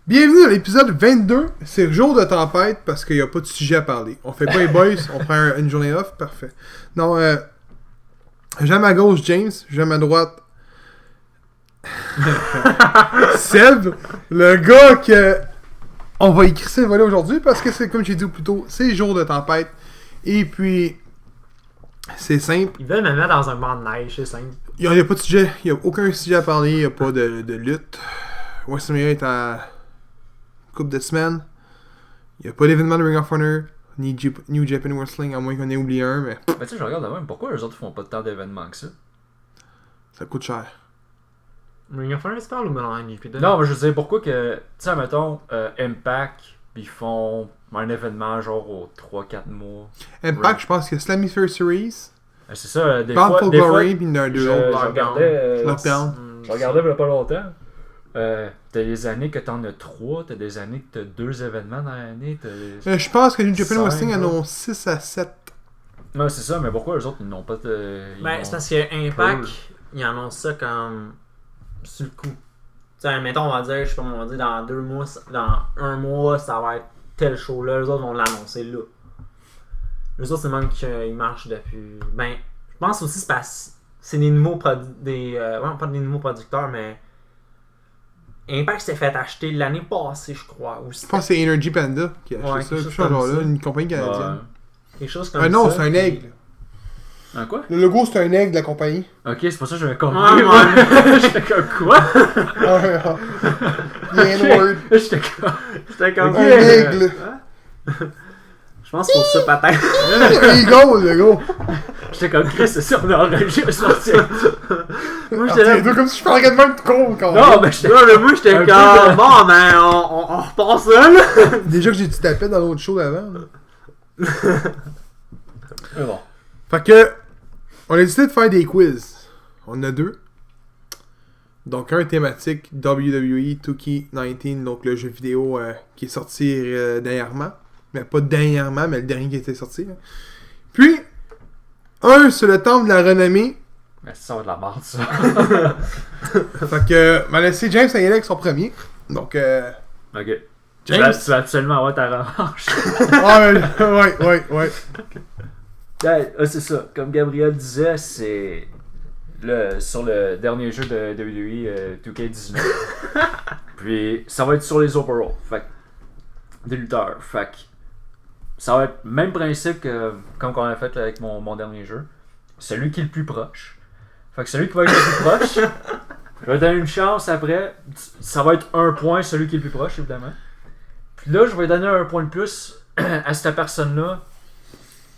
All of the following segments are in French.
Bienvenue à l'épisode 22. C'est le jour de tempête parce qu'il n'y a pas de sujet à parler. On fait pas les boys, on prend une journée off, parfait. Non, j'ai à ma gauche James, j'ai à ma droite Seb, le gars que on va écrire le volet aujourd'hui parce que c'est comme j'ai dit plus tôt, c'est jour de tempête. Et puis, c'est simple. Ils veulent me mettre dans un banc de neige, c'est simple. Il n'y a pas de sujet, il n'y a aucun sujet à parler, il n'y a pas de lutte. WrestleMania est à couple de semaines. Il n'y a pas d'événement de Ring of Honor, ni New Japan Wrestling, à moins qu'on ait oublié un, mais Ben tu sais, je regarde de même, pourquoi eux autres font pas tant d'événements que ça? ça coûte cher. Ring of Honor, c'est pas le Milan GP2. Non, mais je veux dire, pourquoi que, tu sais, mettons, Impact, ils font un événement genre aux 3-4 mois. Impact, je pense qu'il y a Slammisphere Series, C'est ça, des Bound fois, for des Glory, fois puis il y en a deux je autres. regardais, Lockdown. je regardais il y a pas longtemps. T'as des années que t'en as 3, t'as des années que t'as 2 événements dans l'année. Je pense que New Japan 5, Wrestling en là. ont 6 à 7. Non, c'est ça, mais pourquoi eux autres ils n'ont pas de. Ben, c'est parce que Impact, ils annoncent ça comme sur le coup. Tu sais, mettons, on va dire, je sais pas, on va dire dans 2 mois, dans 1 mois, ça va être tel show-là. Les autres vont l'annoncer là. Les autres, c'est même qu'ils marchent depuis. Ben, je pense aussi c'est parce que c'est des nouveaux pas des nouveaux producteurs, mais. Impact s'est fait acheter l'année passée, je crois. Ou Je pense que c'est Energy Panda qui a acheté Ouais, ça, quelque quelque chose chose comme genre là, ça. une compagnie canadienne. quelque chose comme ça. Non, c'est un puis- aigle. Un quoi? Le logo, c'est un aigle de la compagnie. Ok, c'est pour ça que j'avais compris. Ouais, ouais. J'étais comme quoi? The N-word. J'étais comme. J'étais comme. Un aigle. Je pense pour ça, peut-être. Eagle, le gros. J'étais comme Chris, c'est ça, on a enregistré sur Moi, Ah, j'étais là. t'es deux comme si je parlais de même de con, quand Non, même. mais j'étais. Ouais, mais moi, j'étais Un peu comme. de- Bon, ben, on repart ça, là. Déjà que j'ai dit tapette dans l'autre show d'avant. là. Mais bon. Fait que, on a décidé de faire des quiz. On en a 2. Donc, un thématique WWE 2K19, donc le jeu vidéo qui est sorti dernièrement. Mais pas dernièrement, mais le dernier qui était sorti. Hein. Puis, un sur le temple de la renommée. Mais ça va de la merde, ça. Fait que, on va laisser James y aller avec son premier. Donc, Ok. James. Tu vas absolument avoir ta revanche. ouais. C'est ça. Comme Gabriel disait, c'est sur le dernier jeu de WWE 2K19. Puis ça va être sur les overalls. Fait que, des lutteurs. Fait que ça va être le même principe que comme on a fait avec mon dernier jeu. Celui qui est le plus proche. Fait que celui qui va être le plus proche, je vais donner une chance après. Ça va être 1 point, celui qui est le plus proche, évidemment. Puis là, je vais donner 1 point de plus à cette personne-là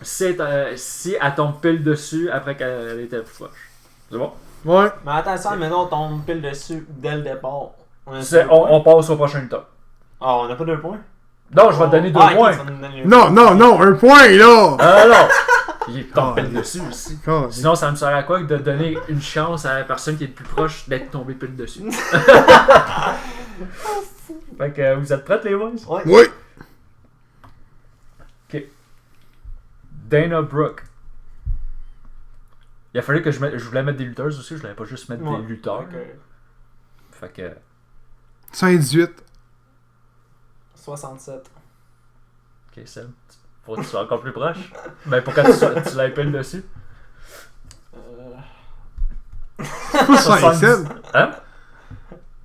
si elle tombe pile dessus après qu'elle était plus proche. C'est bon? Ouais. Mais attention, maintenant, on tombe pile dessus dès le départ. On passe au prochain lutteur. Ah, on n'a pas 2 points? Non, je vais te donner 2 Ah, ok, points. ça nous donne les- Non, un point, là! Ah non! Il tombe pile Ah, dessus aussi. Ah, Sinon, ça me sert à quoi que de donner une chance à la personne qui est le plus proche d'être tombée pile dessus? Fait que vous êtes prêts, les boys? Ouais. Oui! Dana Brooke. Il a fallu que je voulais mettre des lutteuses aussi, je voulais pas juste mettre Ouais. des lutteurs. Ok. Fait que. 118. 67. Ok, Seb. Faut que tu sois encore plus proche. Ben pourquoi tu l'as pile dessus? C'est pas 107. Hein?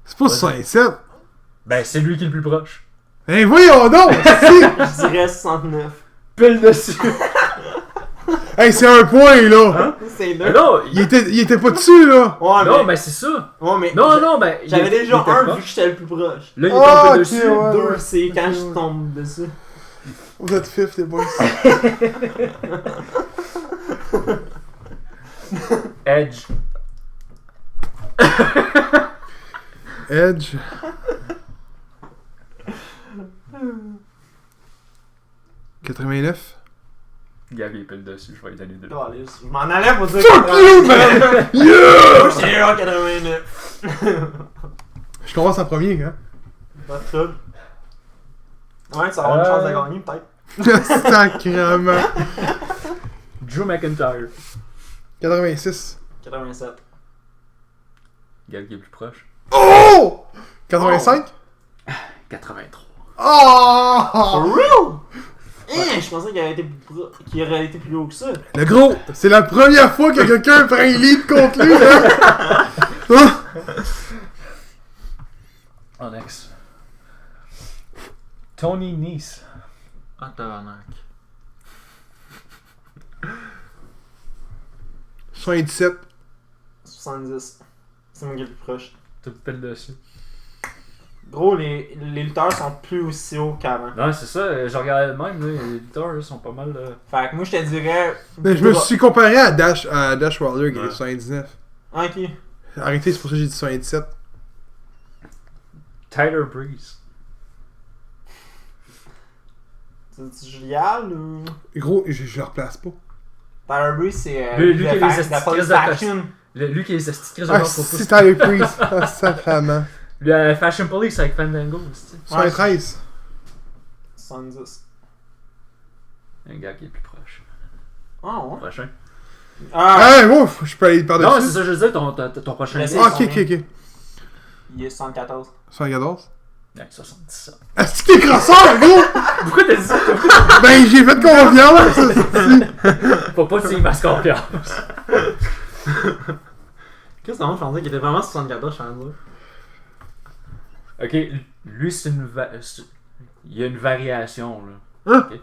C'est pas 107. Ben c'est lui qui est le plus proche. Eh voyons donc! Je dirais 69. Pile dessus! Hey, c'est un point, là! Hein? C'est Mais deux. non, Il était pas dessus, là! Ouais, non, mais. ben c'est ça! Ouais, mais. Non, ben. J'avais il déjà était 1 proche. vu que j'étais le plus proche. Là, il Ah, tombe ok, dessus. ouais. 2, c'est quand je tombe dessus. Vous êtes fifth, les boys. Edge. Edge. « 89. Gabi est pile dessus, je vais lui donner 2. Je m'en allais pour dire. Fuck you, man! Yeah! Moi, j'étais en 89. Je commence en premier, hein? Pas de trouble. Ouais, ça va avoir une chance de gagner, peut-être. Sacrement. Drew McIntyre. 86. 87. Gabi qui est plus proche. Oh! 85? 83. Oh! For real? Je pensais qu'il aurait été plus haut que ça. Le gros, c'est la première fois que quelqu'un prend un lead contre lui, là! Ah! Oh, next. Tony Nese. Ah, tabarnak. 77. 70. C'est mon gars le plus proche. Tout pile dessus. Gros, les lutteurs sont plus aussi hauts qu'avant. Non, c'est ça, je regardais même, là, les lutteurs là, sont pas mal. Fait que moi, je te dirais. Mais je me suis comparé à Dash Wilder qui est 79. Ok. Arrêtez, c'est pour ça que j'ai dit 77. Tyler Breeze. C'est Julial ou. Gros, je le replace pas. Tyler Breeze, c'est. Lui qui a les la estiquettes Police de Faction. Lui qui est les stickers de Ah, bord c'est Tyler Priest. Ah, sacrément. Le Fashion Police avec Fandango, c'est 73. 70. un gars qui est plus proche. Ah ouais. Prochain. Ah! Ah, ouf, je peux aller par-dessus. Non, c'est ça que je veux dire, ton prochain. Mais gars. Ah, ok. Il est 74. 114. Ouais, 77. Est-ce que t'es crosseur, gros? Pourquoi t'as dit ça? Ben, j'ai fait confiance. Faut pas que tu y fasses confiance. Qu'est-ce que je pensais qu'il était vraiment 74, je pense. Ok, lui, c'est une. Il y a une variation, là. Hein? Ok.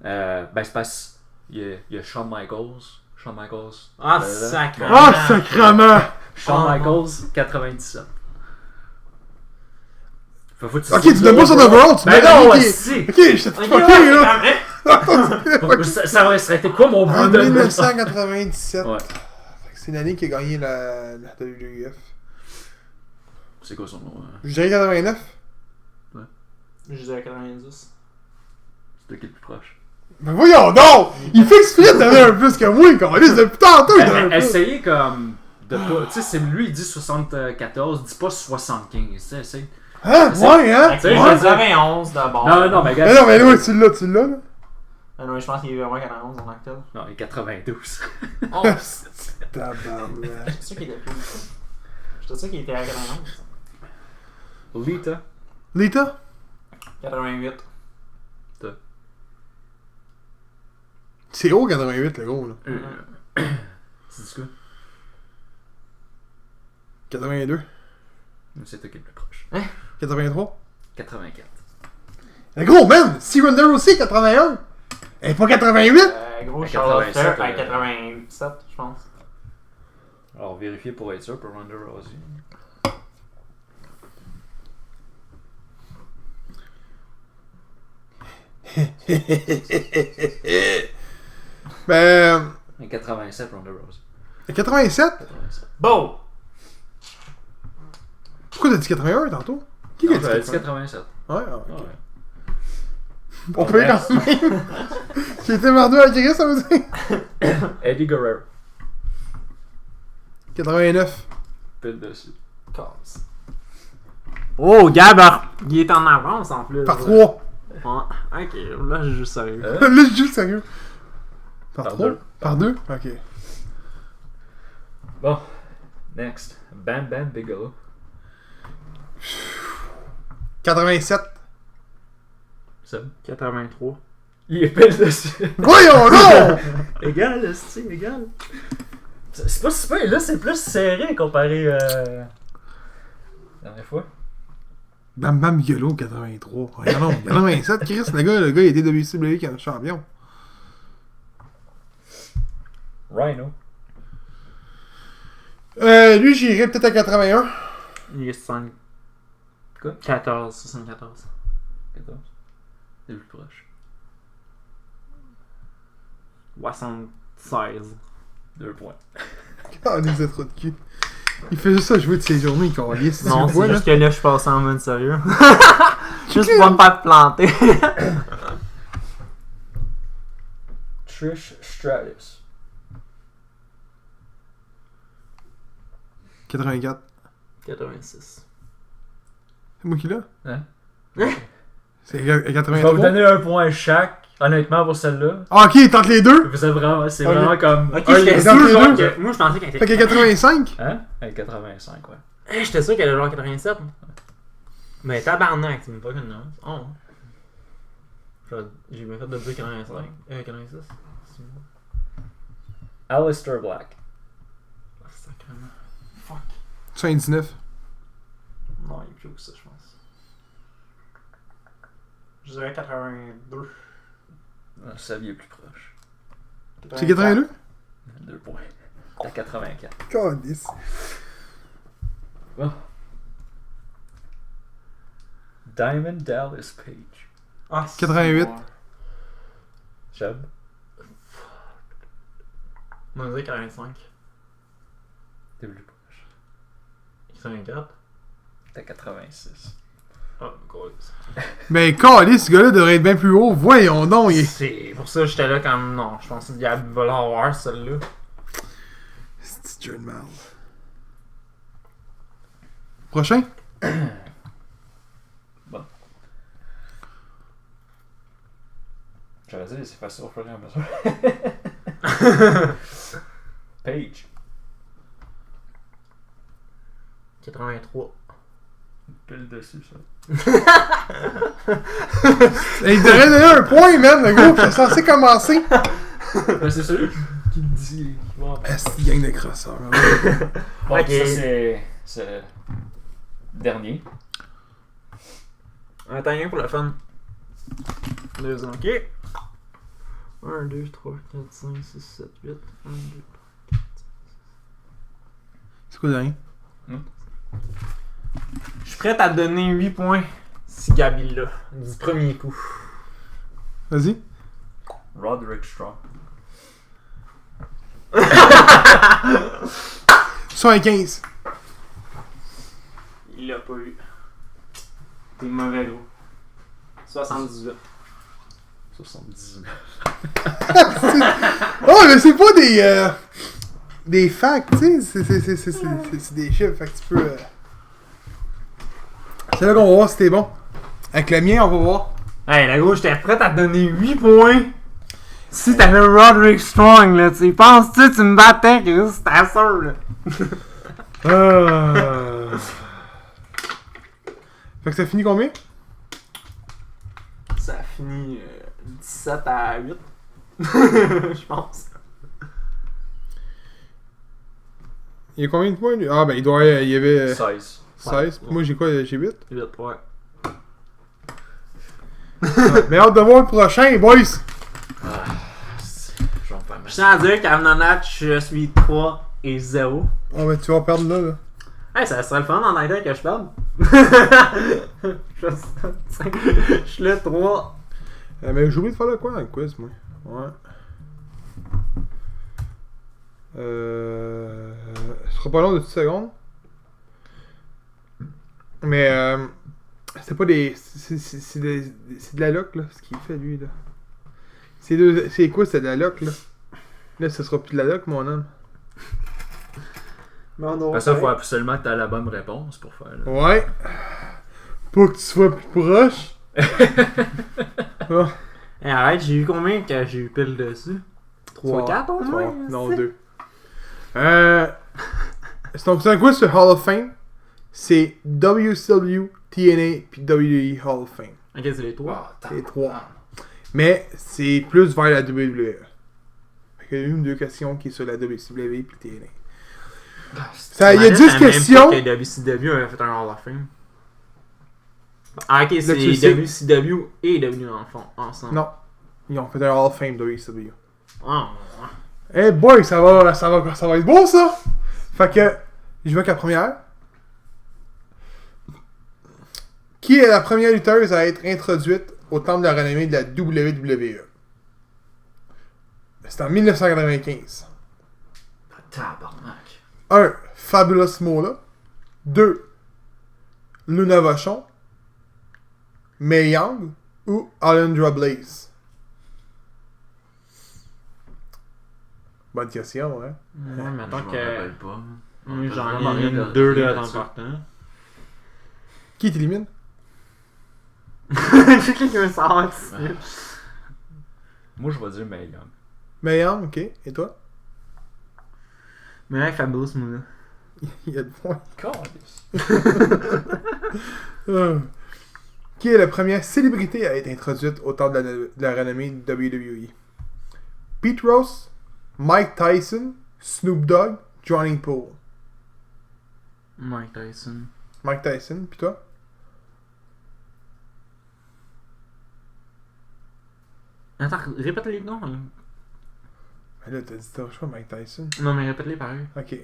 Ben, c'est parce. Il y a Shawn Michaels. Shawn Michaels. Ah, là. sacré. Ah, sacrément. Shawn Ah, Michaels, 97. Faut que Ok, tu donnes pas son overall, tu Ben mets non, ok. si! Ok, je t'ai Ok, fucké, ouais, là. Ça aurait été quoi mon En but de. 1997. Ouais. Fait que c'est l'année qui a gagné la WWF. C'est quoi son nom? Je dirais 89. Je dirais 90. C'était qui le plus proche? Ben voyons donc! Il fait exprès de donner un plus que moi, quand même. Depuis tantôt, il donne un plus. Essayez comme. De pas. Tu sais, c'est lui, il dit 74, dis pas 75. Tu sais, essaye. Hein? Ouais, hein? Fait que Ouais. je dirais 91 d'abord. Non, mais Mais regarde. non, mais oui, tu l'as, là. Ah non, mais je pense qu'il est vraiment 91 en octobre. Non, il est 92. Oh! Tabarnak. J'étais sûr qu'il était plus. J'étais sûr qu'il était à 91. Lita. Lita? 88. C'est haut 88, le gros, là. C'est quoi? 82. C'est toi qui est le plus proche. 83. 84. Le gros, man! Si Ronda aussi, 81. Et pas 88? Gros, À Charlotte 87, Flair à 87, je pense. Alors, vérifier pour être sûr pour Ronda Rousey. Ben. 87, Ronda Rousey. 87? 87. Bon! Pourquoi t'as dit 81 tantôt? Qui Non, a dit j'avais dit 81? 87. Ouais, Ouais. on peut quand même. J'ai été mordu à Chris, ça veut dire. Eddie Guerrero. 89. Pile dessus. Casse. Oh, Gab, il est en avance en plus. Par 3. Ouais. Ok, là, je joue sérieux. Là, je joue sérieux. Par Par 3? deux. Par 2? Ok. Bon. Next. Bam Bam Bigelow. 87. Ça. 83. Il est pile dessus. Voyons donc! Égal, c'est égal. C'est pas super, là c'est plus serré comparé la dernière fois. Bam Bam Bigelow, 83. Regardons, 87, Chris, le gars, il était WCW qui est champion. Rhino. Lui, j'irais peut-être à 81. Il est 5. Quoi? 14, 74. 14. C'est le plus proche. 76. 2 points. Ah, les a trop de cul. Il fait juste ça jouer de ses journées, il calisse. Non, Tu c'est vois, juste là? que là, je passe en mode sérieux. Juste pour me faire planter. Trish Stratus. 84. 86. C'est moi qui l'ai? Hein? C'est Je vais vous 83. donner un point chaque, honnêtement, pour celle-là. Ah, ok, tente les deux. Vous êtes vraiment, c'est Ok. vraiment comme. Ok, un j'étais des sûr, deux genre, joueurs que... Moi, je pensais qu'elle Fait était. que 85. Hein? Avec 85, ouais. J'étais sûr qu'elle allait genre 87. Mais tabarnak, tu me pas connu. Oh. J'ai bien fait de dire 85. 86. Alistair Black. Ah, sacrément. Fuck. 79. Non, il est plus haut que ça, je pense. Je dirais 82. Ah, ça est plus proche. C'est 82? 2 points. T'as 84. Calice. Oh. Diamond Dallas Page. Ah, 88. Chab. On va dire 45. T'es plus proche. 84. T'as 86. Ah, grosse. Mais calice, ce gars-là devrait être bien plus haut. Voyons donc. C'est pour ça que j'étais là comme non. Je pensais qu'il y avait l'avoir celle-là. C'est John Mal. Prochain? Bon. J'allais dire, c'est facile au fur et à mesure. Page. 83. Pile dessus, ça. Il devrait donner un point, man, le groupe. C'est censé commencer. Ben, c'est celui qui le dit. Est-ce qu'il gagne de crosseurs? Bon, Ok. ça, c'est le dernier. Attends, rien pour le fun. 2 ans, ok. 1, 2, 3, 4, 5, 6, 7, 8. 1, 2, 3, 4, 5. C'est quoi le dernier? Je suis prêt à te donner 8 points si Gabi l'a. Du premier coup. Vas-y. Roderick Strong. 75. Il l'a pas eu. T'es mauvais gros. 78. 79. Oh, mais c'est pas des facts, tu sais. C'est des chiffres, fait que tu peux. C'est là qu'on va voir si t'es bon. Avec le mien, on va voir. Hey, la gros, j'étais prêt à te donner 8 points. Si t'avais Roderick Strong, là, tu penses-tu que tu me battais, Chris? C'était sûr, là. Fait que ça finit combien? Ça a fini 17 à 8. Je pense. Il y a combien de points lui? Ah, ben il doit. Il y avait 16. 16. Ouais. Moi j'ai quoi? J'ai 8. 8, ouais. Mais hâte de voir le prochain, boys! Je vais me faire Je tiens à dire qu'à Nonat, je suis 3 et 0. Ah, ben tu vas perdre là. Hey, ça serait le fun en anglais que je perde. Je suis le 3. Mais j'ai oublié de faire le quoi dans le quiz, moi? Ouais. Ce sera pas long de 10 secondes. Mais c'est pas des. C'est de la loc, là, ce qu'il fait lui, là. C'est quoi, c'est de la loc, là? Là, ce sera plus de la loc, mon homme. Parce qu'il faut absolument que tu aies la bonne réponse pour faire. Là. Ouais. Pour que tu sois plus proche. Ah. Hey, arrête, j'ai eu combien que j'ai eu pile dessus? 3, 4 au moins? Non, 2. Donc, c'est un quiz sur Hall of Fame. C'est WCW, TNA puis WWE Hall of Fame. Ok, c'est les 3. C'est les 3. Mais c'est plus vers la WWE. Fait qu'il y a une ou deux questions qui est sur la WCW puis TNA. Ça, il y a 10 questions. Que WCW avait fait un Hall of Fame. Ah, ok, c'est tu sais. WCW et WWE en fond, ensemble. Non. Ils ont fait un Hall of Fame WCW. Ah, Eh boy, ça va être beau ça! Fait que, je vais avec la première. Qui est la première lutteuse à être introduite au temple de la renommée de la WWE? C'est en 1995. Tabarnak. 1. Fabulous Mola. 2. Luna Vachon. Mae Young ou Alundra Blaze? Bonne question, hein? ouais, mettons Je me que. rappelle pas. Moi, j'en Vraiment rien ai de- deux rien de de temps ça. partant. Qui t'élimine? J'ai quelqu'un qui veut savoir ici. Moi, je vais dire Mae Young. Mae Young, ok. Et toi? Mais avec Fabulous Moula. Il y a le point. Calice. Qui est la première célébrité à être introduite au temps de la renommée WWE? Pete Rose, Mike Tyson, Snoop Dogg, Johnny Poole. Mike Tyson. Mike Tyson, pis toi? Attends, répète les noms. Hein. Ben là, t'as dit t'as le choix, Mike Tyson. Non, mais répète-les pareil. Ok.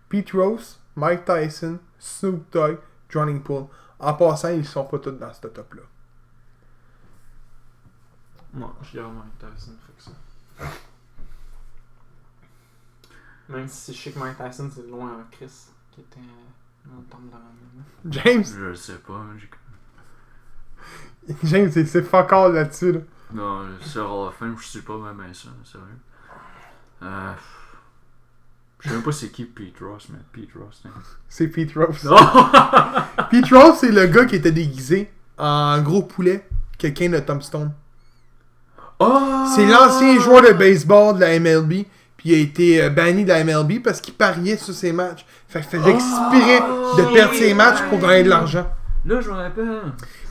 Pete Rose, Mike Tyson, Snoop Dogg, Johnny Poole. En passant, ils sont pas tous dans ce top-là. Moi, je dirais Mike Tyson, fait que ça. Même si je sais que Mike Tyson, c'est loin avec Chris, qui était dans le temple de la renommée. James! Je sais pas, James, c'est fuck all là-dessus, là. Non, sur Hall of Fame, je suis pas même ça, sérieux. Je sais même pas c'est qui Pete Ross, mais Pete Ross, C'est Pete Rose. non! Pete Rose, c'est le gars qui était déguisé en gros poulet, quelqu'un de Tombstone. Oh! C'est l'ancien joueur de baseball de la MLB, puis il a été banni de la MLB parce qu'il pariait sur ses matchs. Fait qu'il faisait exprès de perdre ses matchs pour gagner de l'argent. Là, je me rappelle.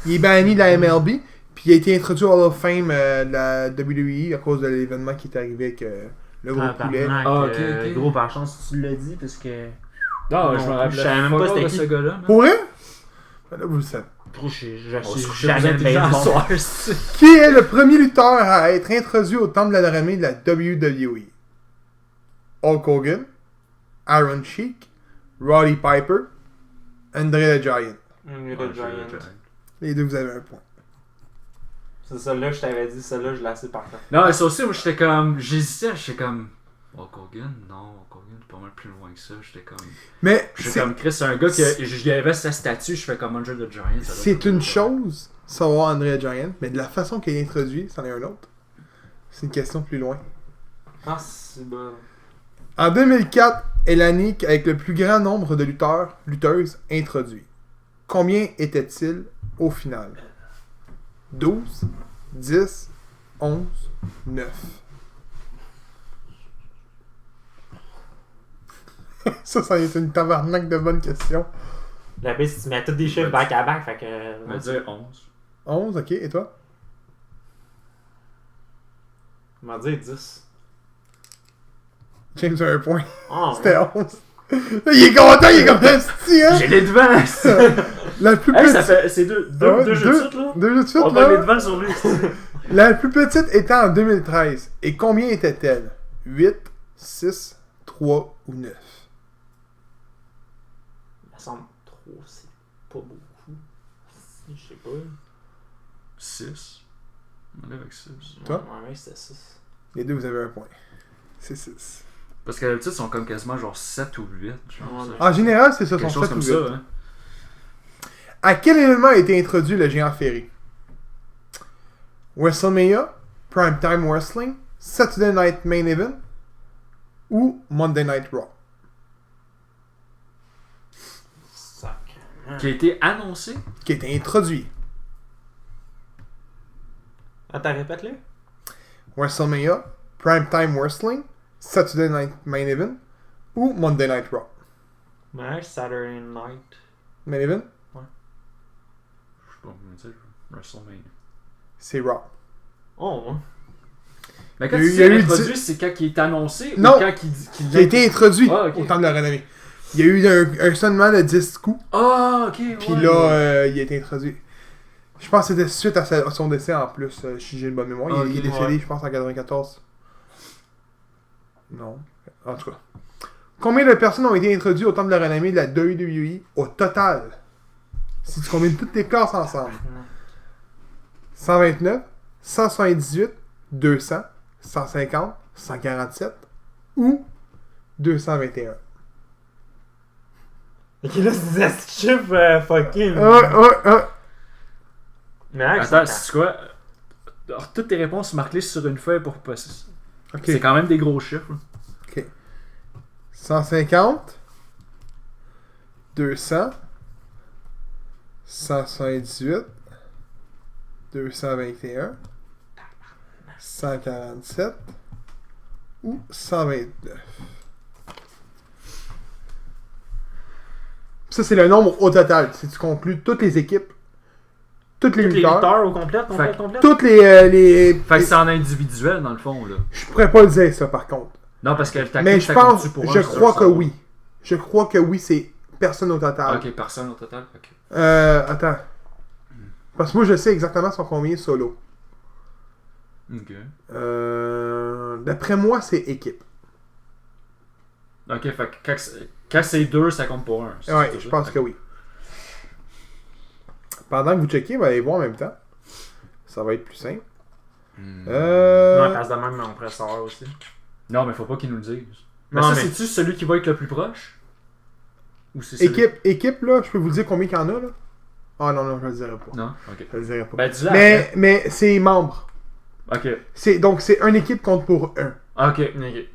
Il est banni de la MLB, puis il a été introduit au Hall of Fame de la WWE à cause de l'événement qui est arrivé avec le gros poulet. ok. Gros par chance, tu l'as dit, parce que. Non, je me rappelle. Je savais même pas c'était de qui. ce gars-là. Pour vrai? Ben là, vous le savez. Je sais Je jamais le baseball. Qui est le premier lutteur à être introduit au temple de la renommée de la WWE? Hulk Hogan, Aaron Sheik, Roddy Piper, Andre the Giant. Le Giant. Les deux, vous avez un point. C'est celle-là, je t'avais dit, celle-là, je l'ai assez par contre. Non, ça aussi, moi, j'étais comme. J'hésitais, j'étais comme. Hulk Hogan? Non, Hulk Hogan, c'est pas mal plus loin que ça. J'étais comme. Mais J'étais comme Chris, c'est un gars que. Je lui avais sa statue, je fais comme Andre the Giant. c'est une chose, savoir Andre the Giant, mais de la façon qu'il est introduit, c'en est un autre. C'est une question plus loin. Ah, c'est bon. En 2004 est l'année avec le plus grand nombre de lutteuses introduits. Combien était-il au final? 12, 10, 11, 9. Ça est une tabarnak de bonnes questions. La piste, tu mets tous des chiffres back à back, fait que. On va dire 11. 11, ok, et toi? On va dire 10. James a un point. Oh, C'était 11. Il est content, il est comme un sti, hein? J'ai les devants! La plus Hey, petite. ça fait. C'est deux jeux de suite, là? 2 jeux de suite, On a les là. devants sur lui. La plus petite était en 2013. Et combien était-elle? 8, 6, 3 ou 9? Il me semble 3, c'est pas beaucoup. Je sais pas. 6. On est avec 6. Toi? Ouais, c'était 6. Les deux, vous avez un point. C'est 6. Parce que d'habitude, ils sont comme quasiment genre 7 ou 8. Genre, Ouais, En général, c'est ça, quelque sont chose 7 ou comme 8. ça, hein. À quel événement a été introduit le géant ferré? WrestleMania, Primetime Wrestling, Saturday Night Main Event ou Monday Night Raw? Sacrément. Qui a été annoncé. Qui a été introduit. Attends, répète-le. WrestleMania, Primetime Wrestling, Saturday Night Main Event ou Monday Night Raw? Ouais, Saturday Night. Main Event? Je sais pas comment dire. WrestleMania. C'est Raw. Oh, ouais. Mais quand Il y a tu eu- il y a dis eu introduit, 10 c'est quand il est annoncé Non. ou quand il Qui a été introduit Ah, ok. au temps de la renommée. Il y a eu un seulement de 10 coups, Ah, ok, ouais. puis là, il a été introduit. Je pense que c'était suite à son décès en plus, si j'ai une bonne mémoire. Ah, Il est ok, décédé, ouais. je pense, en 94. Non. En tout cas. Combien de personnes ont été introduites au temps de la renommée de la WWE au total? Si tu combines toutes les classes ensemble. 129, 178, 200, 150, 147 ou 221. Ok, là, c'est des chiffres fucking. Mais Attends, c'est quoi? Alors, toutes tes réponses marquées sur une feuille pour passer. Ok. C'est quand même des gros chiffres. 150, 200, 178, 221, 147 ou 129. Ça, c'est le nombre au total. Si tu conclus toutes les équipes, toutes les Toutes les lutteurs, lutteurs au complet, Fait- toutes les... Fait que c'est en individuel, dans le fond, là. Je pourrais pas le dire, ça, par contre. Non, parce que le tag Mais team, je ça pense, compte-tu pour un, je c'est crois ça, que ça? oui. Je crois que oui, c'est personne au total. Ok, personne au total. Ok. Attends. Parce que moi, je sais exactement son combien solo. Ok. D'après moi, c'est équipe. Ok, fait que quand c'est 2, ça compte pour 1. Ouais, je pense que oui. Pendant que vous checkez, vous allez voir en même temps. Ça va être plus simple. Non, parce de même, on pourrait savoir aussi. Non, mais faut pas qu'ils nous le disent. Mais Non, ça, mais- c'est-tu celui qui va être le plus proche? Ou c'est celui... Équipe, là, je peux vous dire combien il y en a, là? Ah non, je le dirai pas. Non? Ok. Je le dirai pas. Ben, dis-le après. Mais c'est membres. Ok. Donc, c'est une équipe compte pour un. Ok. Ok.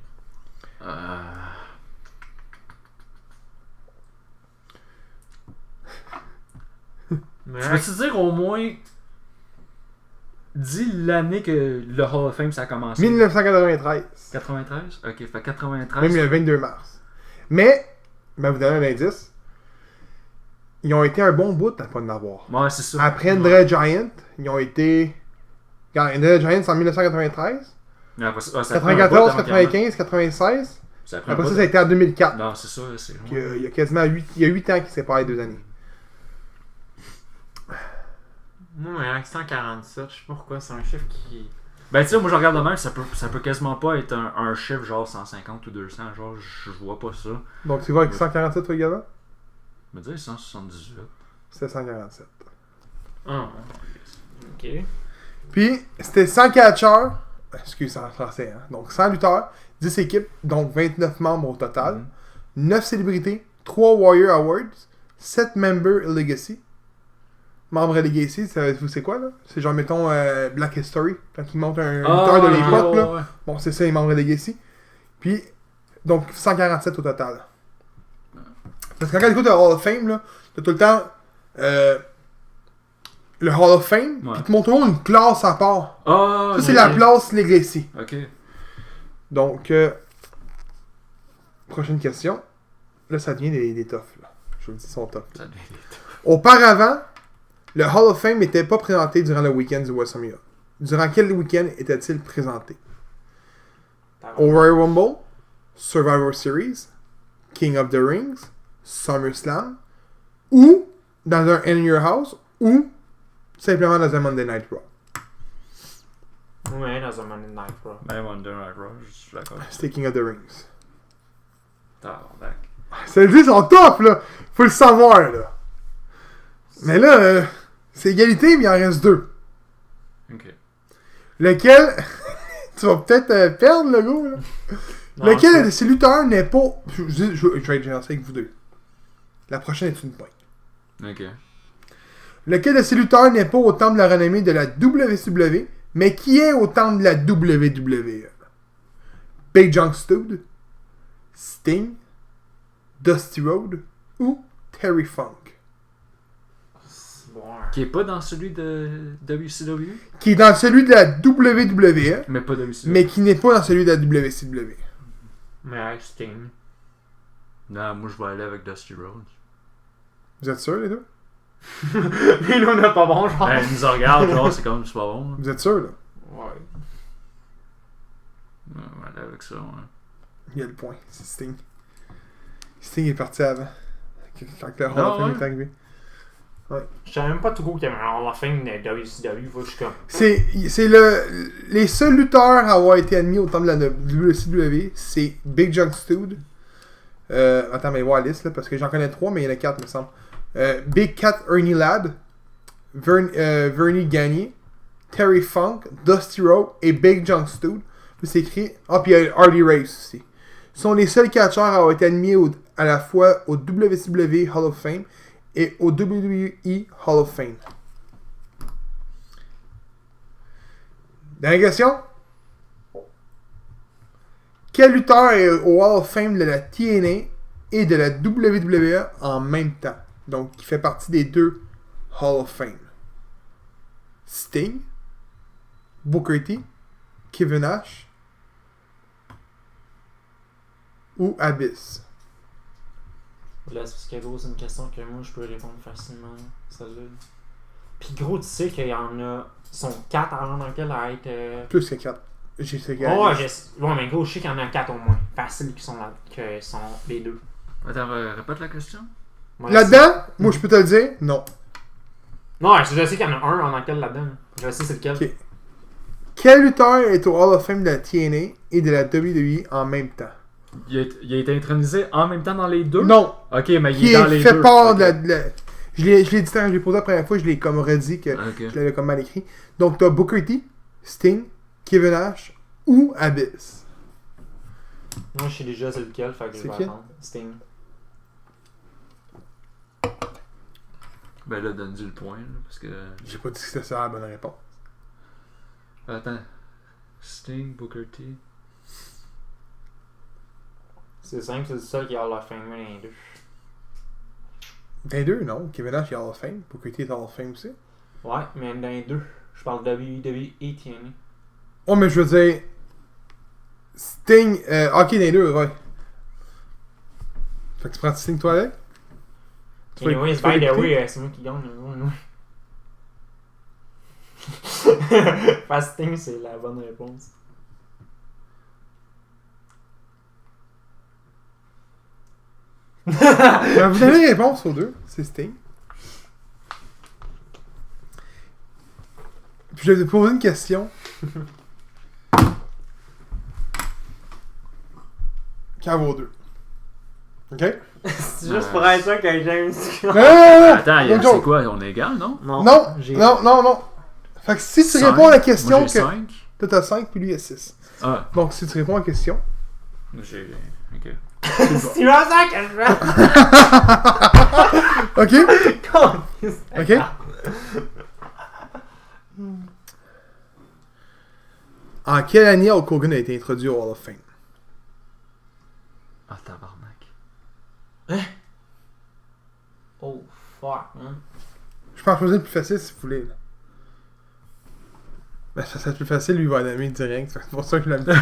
Mais Tu peux-tu dire au moins... Dis l'année que le Hall of Fame ça a commencé. 1993. 93? Ok, fait 93. Même le 22 mars. Mais, ben, vous donner un indice. Ils ont été un bon bout à pas en avoir. Ouais, c'est ça. Après Andre Giant, ils ont été... Regarde, Andre Giant, c'est en 1993. Mais après ça, ça a pris un bout 94, avant qu'il y en 95, 96. a- Ça a pris un Après bout ça, ça a été en 2004. Non, c'est ça. C'est... Donc, il y a quasiment 8 ans qui séparent les 2 années. moi, mais 147, je sais pas pourquoi, c'est un chiffre qui. Ben, tu sais, moi je regarde de même, ça peut quasiment pas être un chiffre genre 150 ou 200. Genre, je vois pas ça. Donc, tu vas avec 147 toi également? Je me dis 178. C'était 147. Ah, ok. Puis, c'était 100 catcheurs. Excuse, c'est en français, hein. Donc, 100 lutteurs, 10 équipes, donc 29 membres au total. 9 célébrités, 3 Warrior Awards, 7 Member Legacy. Membre Legacy, c'est quoi, là? C'est genre, mettons, Black History, quand ils montent un lutteur de l'époque, là. ouais. Bon, c'est ça, les membres Legacy. Puis, donc, 147 au total. Parce que quand tu écoutes le Hall of Fame, là, t'as tout le temps le Hall of Fame, Ouais. puis te montre toujours une classe à part. Ah, Ça, c'est la classe Legacy. Ok. Donc, prochaine question. Là, ça devient des toughs, là. Je vous le dis, ils sont toughs. Ça devient des- Auparavant, le Hall of Fame n'était pas présenté durant le week-end du WrestleMania. Durant quel week-end était-il présenté? Au Royal Rumble, Survivor Series, King of the Rings, SummerSlam, ou dans un In Your House, ou simplement dans un Monday Night Raw. Ouais, dans un Monday Night Raw. Même Under Raw, je suis d'accord. C'était King of the Rings. Tabarnak. Celles-ci sont top, là! Faut le savoir, là. Mais là, c'est égalité, mais il en reste 2. Ok. Lequel... tu vas peut-être perdre, le gars, là. Non, Lequel de ces lutteurs n'est pas... Je vais être gentil avec vous deux. La prochaine est une pointe. Ok. Lequel de ces lutteurs n'est pas au temple de la renommée de la WCW, mais qui est au temple de la WWE? Big John Studd, Sting, Dusty Rhodes ou Terry Funk? c'est bon. Qui est pas dans celui de WCW, Qui est dans celui de la WWE, mais pas WCW. mais qui n'est pas dans celui de la WCW. Mais avec Sting. Non, moi je vais aller avec Dusty Rhodes. Vous êtes sûr, les deux? Mais là, on a pas bon, genre. Ben, il nous regarde, genre, c'est comme, c'est pas bon. Là. Vous êtes sûr, là? Ouais. Ouais, on va aller avec ça, ouais. Il y a le point, c'est Sting. Sting est parti avant. Quand le Hall Ah, of Fame ouais? est arrivé. Je savais même pas tout qu'il y avait un Hall of Fame de WCW. Faut que je suis comme. C'est les seuls lutteurs à avoir été admis au temple de la WCW, c'est Big John Studd. Attends, mais voir la liste, là, parce que j'en connais 3, mais il y en a 4, me semble. Big Cat Ernie Ladd, Vernie Gagne, Terry Funk, Dusty Rhodes et Big John Studd. Puis c'est écrit. Ah, puis il y a Hardy Race aussi. Ce sont les seuls catcheurs à avoir été admis à la fois au WCW Hall of Fame et au WWE Hall of Fame. Dernière question. Quel lutteur est au Hall of Fame de la TNA et de la WWE en même temps? Donc, qui fait partie des deux Hall of Fame. Sting, Booker T, Kevin Nash ou Abyss? Là, c'est parce que gros, c'est une question que moi je peux répondre facilement. Celle-là. Pis gros, tu sais qu'il y en a. Sont 4 avant dans lequel à être. Plus que 4. J'ai ce gars. Ouais, mais gros, je sais qu'il y en a 4 au moins. Facile qui sont là. Que sont les deux. Attends, répète la question. Ouais, Là-dedans, moi je peux te le dire, non. non, je sais qu'il y en a un en lequel là-dedans. Je sais c'est lequel. Ok. Quel lutteur est au Hall of Fame de la TNA et de la WWE en même temps? Il a été intronisé en même temps dans les deux? Non. Ok, mais il Qui est dans les fait deux. part Ok. de la... Je l'ai dit quand je l'ai posé la première fois, je l'ai comme redit que Ok. je l'avais comme mal écrit. Donc t'as Booker T, Sting, Kevin Nash ou Abyss. Moi, je sais déjà c'est lequel, fait que je C'est vais qui? attendre. Sting. Ben là, donne-lui le point, là, parce que... J'ai pas dit que c'était ça la bonne réponse. Attends. Sting, Booker T... C'est simple, c'est le seul qui a la fin dans les deux. Dans les deux, non. Kevin Nash est Hall of Fame. Booker T est Hall of Fame aussi. Ouais, mais dans les deux. Je parle de WWE et TNA. Oh, mais je veux dire... Sting... ok, dans les deux, ouais. Fait que tu prends Sting toi avec? Anyway, tu vas by the l'écouter? way, c'est moi qui gagne. Fasting, c'est la bonne réponse. Ben, vous avez les réponses aux deux. C'est Sting. Puis je vais te poser une question. Qui en vaut deux. Ok? C'est juste pour être sûr que j'ai une discussion. Non, non, non, non! Attends, L'autre c'est joke. quoi? On est égal, non? Non, Non, j'ai- non, non, non. Fait que si tu Cinq. réponds à la question Moi, j'ai que... 5. Toi t'as 5 puis lui il a 6. Ah, Donc si tu réponds à la question... j'ai... Ok. C'est vraiment ça que je veux. Ok? Ok? En quelle année Hulk Hogan a été introduit au Hall of Fame? Ah, tabarnak. Oh, fuck, man. Je peux en choisir le plus facile si vous voulez. Là. Ben, ça serait plus facile, lui il va nommer direct. C'est pour ça que je l'aime pas.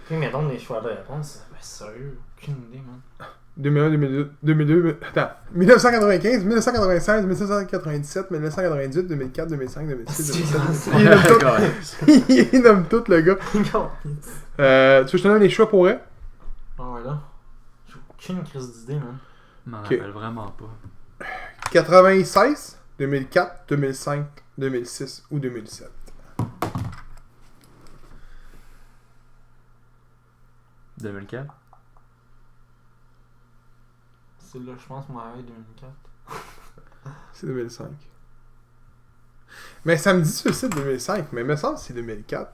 Puis, mettons des choix de réponse. Ben, sérieux, aucune idée, man. 2001, 2002, attends. 1995, 1996, 1997, 1998, 2004, 2005, 2006, 2007. Il nomme tout. Il nomme tout, le gars. Tu veux que je te donne les choix pour elle? Ah ouais, là. J'ai aucune crise d'idée, man. Je m'en Ok. rappelle vraiment pas. 96, 2004, 2005, 2006 ou 2007. « 2004 ». C'est là, je pense, mon arrivée 2004. C'est 2005. Mais ça me dit sur le site 2005, mais il me semble que c'est 2004.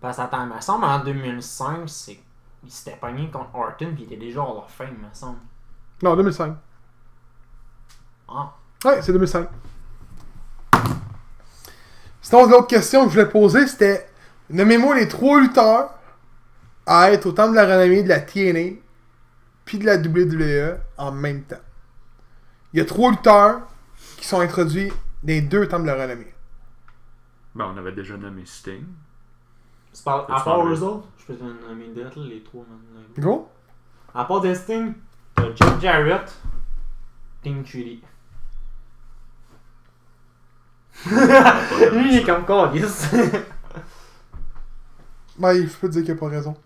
Parce que attends, il me semble en 2005, c'est... il s'était pogné contre Orton pis il était déjà Hall of Fame, il me semble. Non, 2005. Ah. Ouais, c'est 2005. Sinon, l'autre question que je voulais poser, c'était... Nommez-moi les 3 lutteurs à être au temple de la renommée de la TNA puis de la WWE en même temps. Il y a 3 lutteurs qui sont introduits dans les 2 temples de la renommée. Ben, on avait déjà nommé Sting. C'est pas... À Tu part parles. eux autres, je peux te nommer direct, là, les 3, man. Go? À part Destin, t'as Jeff Jarrett, Team Trudy. Lui, il est comme calice. Ben, je peux te dire qu'il n'a pas raison.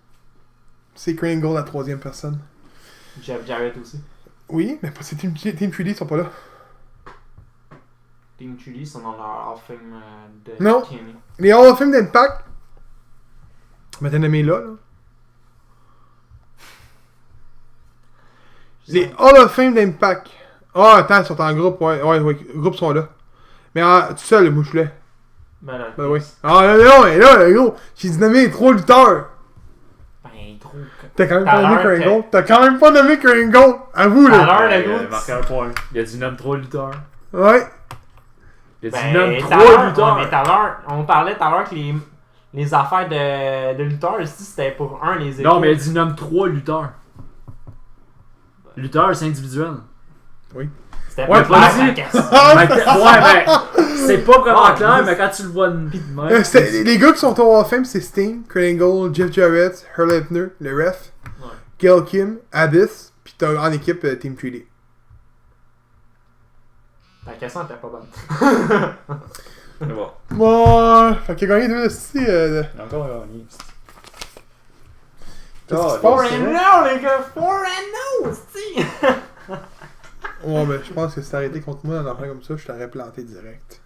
C'est Kringle, la 3e personne. Jeff Jarrett aussi. Oui, mais pas c'est Team 3D, ils sont pas là. Team Trudy sont dans leur Hall of Fame de Non. TNA. Les Hall of Fame d'Impact, mais t'as nommé là. Les Hall of Fame d'Impact. Ah, attends, ils sont en groupe, ouais, les groupes sont là. Mais tout seul, moi je voulais. Ben là, Ben oui. Ah non, mais là, gros, j'ai dit nommer les 3 lutteurs. ben gros. T'as quand même Tout pas à nommé l'heure, Kringle. T'as quand même pas nommé Kringle. Avoue, Tout à là. l'heure, le Il gros. a marqué un point. Il a dit nomme 3 lutteurs. Ouais. Il a dit Ben, nomme tout 3 à l'heure, lutteurs. ouais, mais tout à l'heure, on parlait tout à l'heure que les affaires de lutteurs ici, c'était pour les épaules. Non, mais il a dit nomme 3 lutteurs. Lutteurs, c'est individuel. C'était Ouais, pas pas clair, dit. ta question. Ouais, mais c'est pas vraiment Ah, clair, juste- mais quand tu le vois de même. Les gars qui sont au Hall of Fame, c'est Sting, Kurt Angle, Jeff Jarrett, Earl Hebner, le ref, Ouais. Gail Kim, Abyss, pis t'as en équipe Team 3D. Ta question était pas bonne. Mais bon, Bon, fait qu'il a gagné 2 aussi. il a encore gagné. Qu'est-ce qui se Ah, Four passe? and no, les gars! 4 and no, c'ti! Ouais, mais je pense que si t'arrêtais contre moi dans un affaire comme ça, je t'aurais planté direct.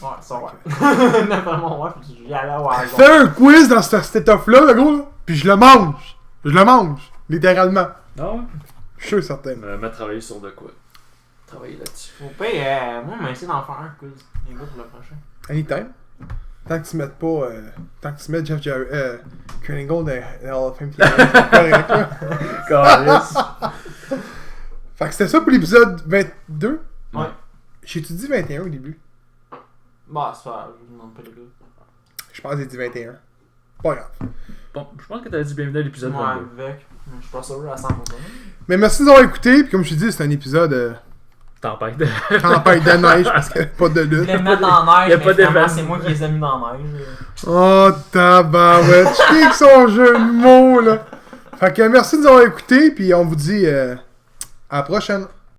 Ouais, ça ouais. Naturellement, ouais, puis j'y allais au hasard. Fais un quiz dans cette étoffe-là, le gros, là, pis je le mange. Je le mange, littéralement. Non, Je suis sûr certain. m'a travaillé sur de quoi. Travailler là-dessus. Faut pas, moi, je vais essayer d'en faire un quiz, les gars, pour le prochain. Anytime. Tant que tu mettes pas. Tant que tu mets Jeff Jarrett. Kurt Angle dans le Hall of Fame, c'est correct, là. Calice. Fait que c'était ça pour l'épisode 22. Ouais. J'ai-tu dit 21 au début? Bah, c'est pas, je vous demande pas les gars. Je pense que j'ai dit 21. Pas grave. Bon, je pense que t'as dit bienvenue à l'épisode Moi, 22. avec, mais je suis pas sûr à 100%. Mais merci d'avoir écouté. Puis comme je te dis, c'est un épisode Tempête de. tempête de neige parce qu'il n'y a pas de Je lutte. voulais me mettre dans la neige, Y a mais pas finalement, d'événement. c'est moi qui les ai mis dans la neige. Oh tabarouette. Je sais que son jeu de mots là. Fait que merci de nous avoir écouté. Puis on vous dit à la prochaine.